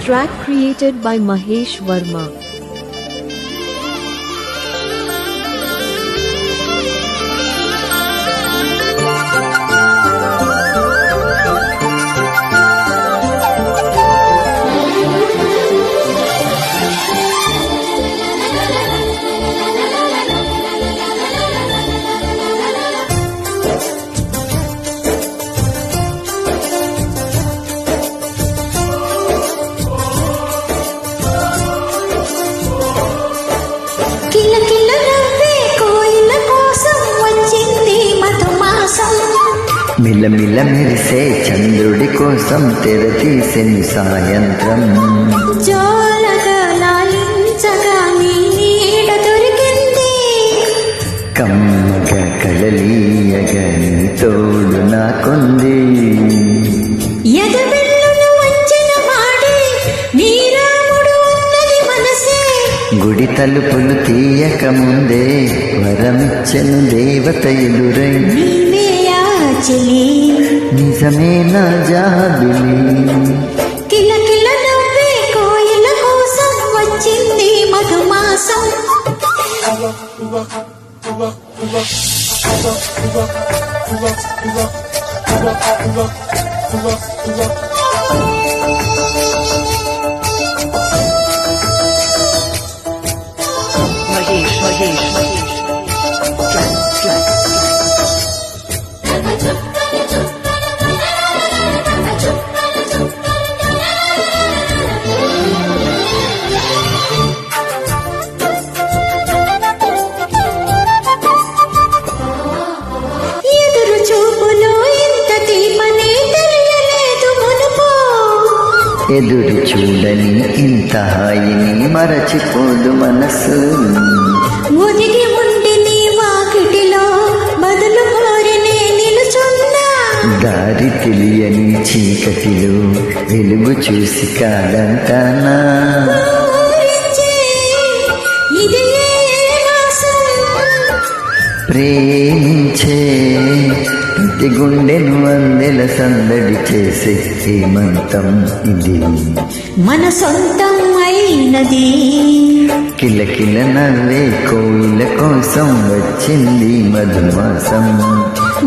Track created by Mahesh Verma. మిలమిల మెరిసే చంద్రుడి కోసం తెర తీసెను సాయంత్రం. జోలగా లాలించగా నీ నీడ దొరికింది, కమ్మగా కలలీయగా నీ తోడు నాకుంది. ఎదవెల్లును వంచిన వాడే నీ రాముడు ఉన్నది మనసే, గుడి తలుపులు తీయక ముందే వరమిచ్చెను దేవత ఎదురై. నీవే చెలి నిజమే నా జాబిలి, కిలకిల నవ్వే కోయిల కోసం వచ్చింది మధుమాసం. Mahesh. Track. ఎదురు చూపులో ఇంత తీపనే తెలియలేదు మునుపు, ఎదురు చూడని ఇంత హాయిని మరచిపోదు మనసు. ఒదిగి ఉండి నీ వాకిటిలో బదులు కోరి నే నిలుచున్నా, దారి తెలియని చీకటిలో వెలుగు చూసి కాదంటానా. ఊరించే ఇదే మాసం, ప్రేమించే ప్రతి గుండెను అందెల సందడి చేసే హేమంతం ఇది. మన సొంతం అయినది. కిలకిల నవ్వే కోయిల కోసం వచ్చింది మధుమాసం.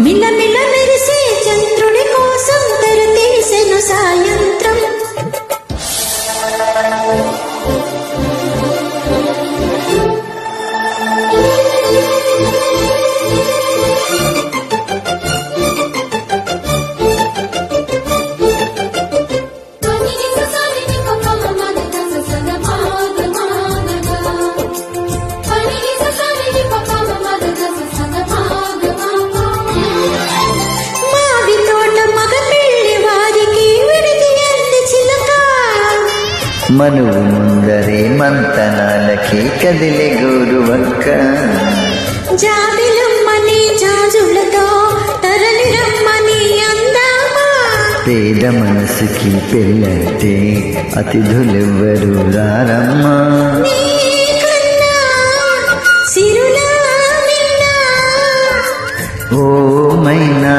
మిలమిల మెరిసే చంద్రుడి కోసం తెర తీసెను సాయంత్రం. మావి తోట మగ పెళ్లి వారికి విడిది అంది చిలక, మనువు ముందరే మంతనాలకి కదిలే గోరువంక. జాబిలమ్మని జాజులతో తరలి రమ్మని అందామా, పేద మనసుకి పెళ్ళంటే అతిథులెవ్వరు రారమ్మా. నీకన్నా సిరులా నిన్నా, ఓ మైనా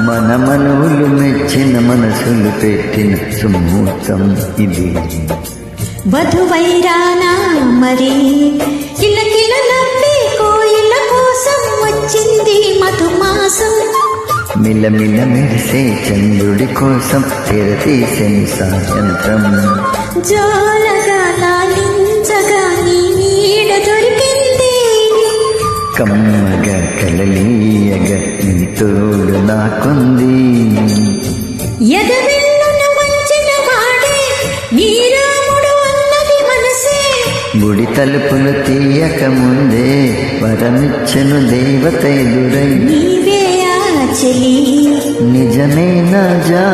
మన మనువులు మెచ్చిన మనసులు పెట్టిన సుముహూర్తం ఇది. వధువైరానా మరి కిలకిల నవ్వే కోయిల కోసం వచ్చింది మధుమాసం. మిలమిల మెరిసే చంద్రుడి కోసం తెర తీసెను సాయంత్రం. జోలగా లాలించగా నీ నీడ దొరికింది, కమ్మగా కలలీయగా నీ తోడు నాకుంది. ఎదవెల్లున వంచిన వాడే నీ రాముడు అన్నది మనసే, గుడి తలుపులు తీయక ముందే వరమిచ్చెను దేవత ఎదురై. నీవే ఆ చెలి నిజమే నా జా